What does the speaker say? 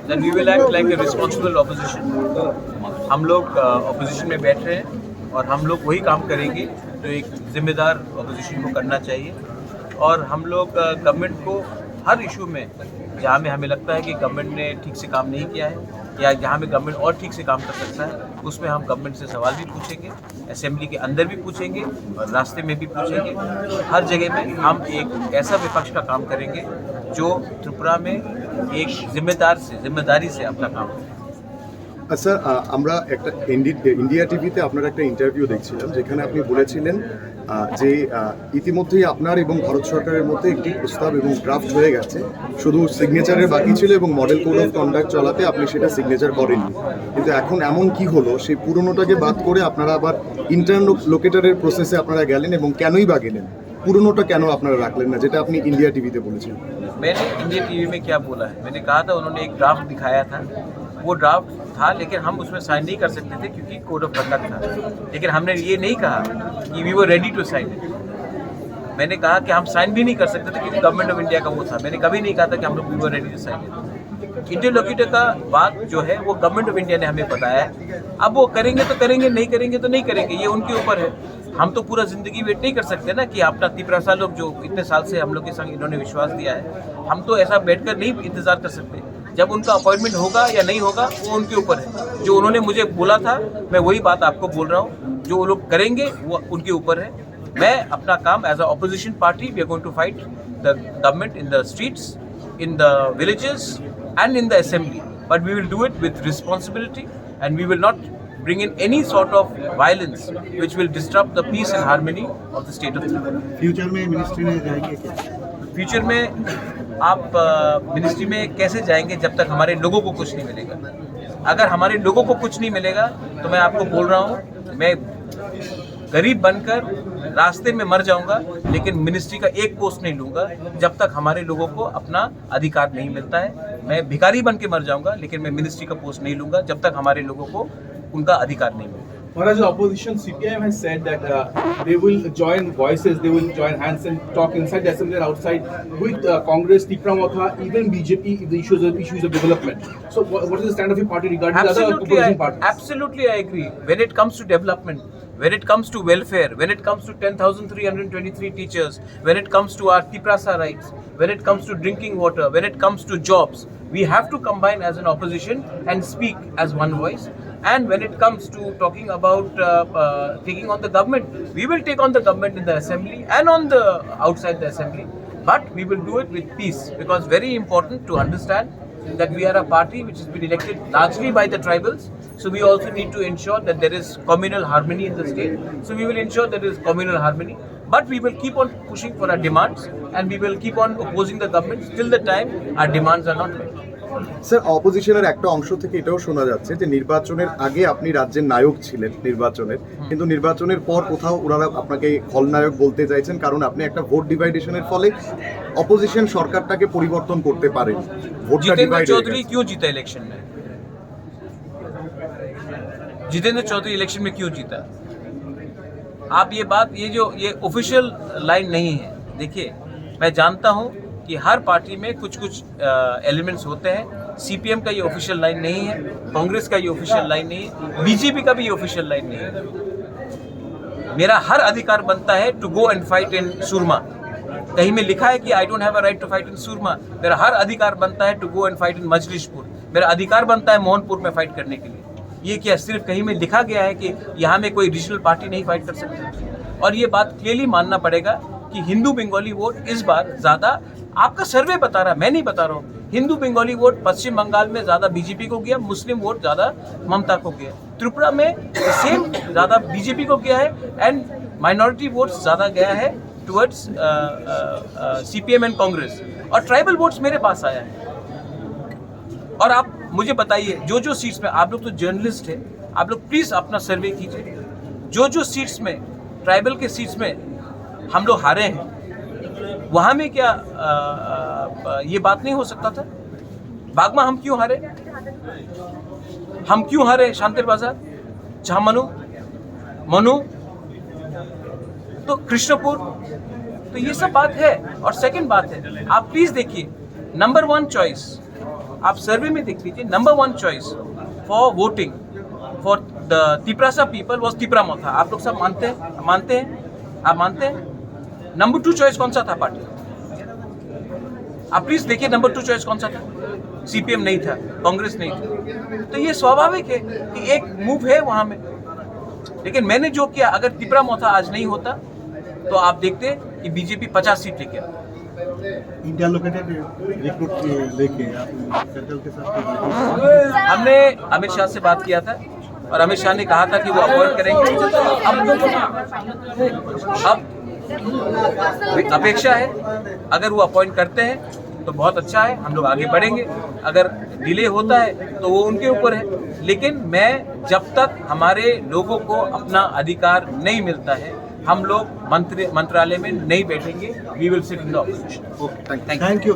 Then we will act like a responsible opposition. हम लोग opposition में बैठ रहे हैं और हम लोग वही काम करेंगे जो एक जिम्मेदार ऑपोजिशन को करना चाहिए। और हम लोग गवर्नमेंट को हर इशू में जहाँ में हमें लगता है कि गवर्नमेंट ने ठीक से काम नहीं किया है या जहाँ में गवर्नमेंट और ठीक से काम कर सकता है, उसमें हम गवर्नमेंट से सवाल भी पूछेंगे, असेंबली के अंदर भी पूछेंगे और रास्ते में भी पूछेंगे। हर जगह में हम एक ऐसा विपक्ष का काम करेंगे जो त्रिपुरा में एक जिम्मेदारी से अपना काम करें। স্যার আমরা একটা ইন্ডিয়া টিভিতে আপনার একটা ইন্টারভিউ দেখছিলাম যেখানে আপনি বলেছিলেন যে ইতিমধ্যেই আপনার এবং ভারত সরকারের মধ্যে একটি প্রস্তাব এবং ড্রাফট হয়ে গেছে, শুধু সিগনেচারের বাকি ছিল এবং মডেল কোড অফ কন্ডাক্ট চলাতে আপনি সেটা সিগনেচার করেননি। কিন্তু এখন এমন কি হলো সেই পুরনোটাকে বাদ করে আপনারা আবার ইন্টারলোকেটরের প্রসেসে আপনারা গেলেন এবং কেনই বা গেলেন? পুরনোটা কেন আপনারা রাখলেন না যেটা আপনি इंडिया टीवी पे बोलेছিলেন? मैंने इंडिया टीवी में क्या बोला है, मैंने कहा था उन्होंने एक ड्राफ्ट दिखाया था, वो ड्राफ्ट था लेकिन हम उसमें साइन नहीं कर सकते थे क्योंकि कोड ऑफ कंडक्ट था। लेकिन हमने ये नहीं कहा कि we were ready to sign. मैंने कहा कि हम साइन भी नहीं कर सकते थे क्योंकि गवर्नमेंट ऑफ इंडिया का वो था। मैंने कभी नहीं कहा था कि हम लोग we were ready to sign. Interlocutor का बात जो है वो गवर्नमेंट ऑफ इंडिया ने हमें बताया है। अब वो करेंगे तो करेंगे, नहीं करेंगे तो नहीं करेंगे, ये उनके ऊपर है। हम तो पूरा ज़िंदगी वेट नहीं कर सकते ना कि अपना 3 लोग जो इतने साल से हम लोग के संग इन्होंने विश्वास दिया है, हम तो ऐसा बैठकर नहीं इंतज़ार कर सकते। जब उनका अपॉइंटमेंट होगा या नहीं होगा वो उनके ऊपर है। जो उन्होंने मुझे बोला था मैं वही बात आपको बोल रहा हूँ, जो वो लोग करेंगे वो उनके ऊपर है। मैं अपना काम as a opposition party we are going to fight the government in the streets, in the villages and in the assembly, but we will do it with responsibility and we will not bring in any sort of violence which will disrupt the peace and harmony of the state of Tripura. Future में ministry में जाएंगे क्या? Future में आप ministry में कैसे जाएंगे जब तक हमारे लोगों को कुछ नहीं मिलेगा? अगर हमारे लोगों को कुछ नहीं मिलेगा तो मैं आपको बोल रहा हूँ मैं गरीब बनकर रास्ते में मर जाऊंगा लेकिन मिनिस्ट्री का एक पोस्ट नहीं लूंगा जब तक हमारे लोगों को अपना अधिकार नहीं मिलता है। मैं भिखारी बन के मर जाऊंगा लेकिन मैं मिनिस्ट्री का पोस्ट नहीं लूंगा जब तक हमारे लोगों को उनका अधिकार नहीं मिलता। Whereas the opposition CPIM has said that they will join voices, they will join hands and talk inside the assembly and outside with Congress, Tripura Motha, even BJP if the issues of development. So what is the stand of your party regarding the other opposition parties? Absolutely, I agree. When it comes to development, when it comes to welfare, when it comes to 10,323 teachers, when it comes to our Tiprasa rights, when it comes to drinking water, when it comes to jobs, we have to combine as an opposition and speak as one voice. And when it comes to talking about taking on the government, we will take on the government in the assembly and on the outside the assembly. But we will do it with peace, because very important to understand that we are a party which has been elected largely by the tribals. So we also need to ensure that there is communal harmony in the state. So we will ensure that there is communal harmony. But we will keep on pushing for our demands and we will keep on opposing the government till the time our demands are not met. Sir অপোজিশনের একটা অংশ থেকে এটাও শোনা যাচ্ছে যে নির্বাচনের আগে আপনি রাজ্যের নায়ক ছিলেন নির্বাচনের, কিন্তু নির্বাচনের পর কোথাও ওনারা আপনাকে খলনায়ক বলতে চাইছেন কারণ আপনি একটা ভোট ডিভাইডেশনের ফলে অপোজিশন সরকারটাকে পরিবর্তন করতে পারেন। जितेंद्र चौधरी क्यों जीता इलेक्शन में? जितेंद्र चौधरी इलेक्शन में क्यों जीता? आप ये बात ये ऑफिशियल लाइन नहीं है। देखिए मैं जानता हूँ कि हर पार्टी में कुछ एलिमेंट्स होते हैं। सीपीएम का ये ऑफिशियल लाइन नहीं है, कांग्रेस का ये ऑफिशियल लाइन नहीं है, बीजेपी का भी ये ऑफिशियल लाइन नहीं है। मेरा हर अधिकार बनता है to go and fight in Surma. कहीं में लिखा है कि I don't have a right to fight in Surma. मेरा हर अधिकार बनता है to go and fight in Majlishpur. मेरा अधिकार बनता है मोहनपुर में फाइट करने के लिए। ये क्या सिर्फ कहीं में लिखा गया है कि यहाँ में कोई रीजनल पार्टी नहीं फाइट कर सकती? और ये बात क्लियरली मानना पड़ेगा कि हिंदू बंगाली वोट इस बार ज़्यादा, आपका सर्वे बता रहा है, मैं नहीं बता रहा हूँ, हिंदू बंगाली वोट पश्चिम बंगाल में ज़्यादा बीजेपी को गया, मुस्लिम वोट ज़्यादा ममता को गया। त्रिपुरा में सेम ज़्यादा बीजेपी को गया है एंड माइनॉरिटी वोट्स ज़्यादा गया है टुवर्ड्स सीपीएम एंड कांग्रेस, और ट्राइबल वोट्स मेरे पास आया है। और आप मुझे बताइए जो सीट्स में, आप लोग तो जर्नलिस्ट हैं, आप लोग प्लीज़ अपना सर्वे कीजिए, जो सीट्स में ट्राइबल के सीट्स में हम लोग हारे हैं वहाँ में क्या ये बात नहीं हो सकता था? बागमा हम क्यों हारे? शांतिर बाजार, जहाँ मनु तो कृष्णपुर, तो ये सब बात है। और सेकंड बात है, आप प्लीज देखिए नंबर 1 चॉइस, आप सर्वे में देख लीजिए, number 1 choice for voting for the Tiprasa people was Tipra Motha. आप लोग सब मानते हैं? आप मानते हैं? नंबर 2 चॉइस कौन सा था पार्टी? आप प्लीज देखिए नंबर 2 चॉइस कौन सा था? सीपीएम नहीं था, कांग्रेस नहीं था। तो ये स्वाभाविक है कि एक मूव है वहां में। लेकिन मैंने जो किया, अगर तिपरामोथा आज नहीं होता तो आप देखते कि बीजेपी 50 सीट लेके आता। इंटरलोकेटेड रिक्रूट लेके आप सेंट्रल के साथ हमने अमित शाह से बात किया था और अमित शाह ने कहा था कि वो अपॉइंट करेंगे। अब अपेक्षा है, अगर वो अपॉइंट करते हैं तो बहुत अच्छा है, हम लोग आगे बढ़ेंगे। अगर डिले होता है तो वो उनके ऊपर है। लेकिन मैं, जब तक हमारे लोगों को अपना अधिकार नहीं मिलता है, हम लोग मंत्रालय में नहीं बैठेंगे। We will sit in the opposition. Thank you.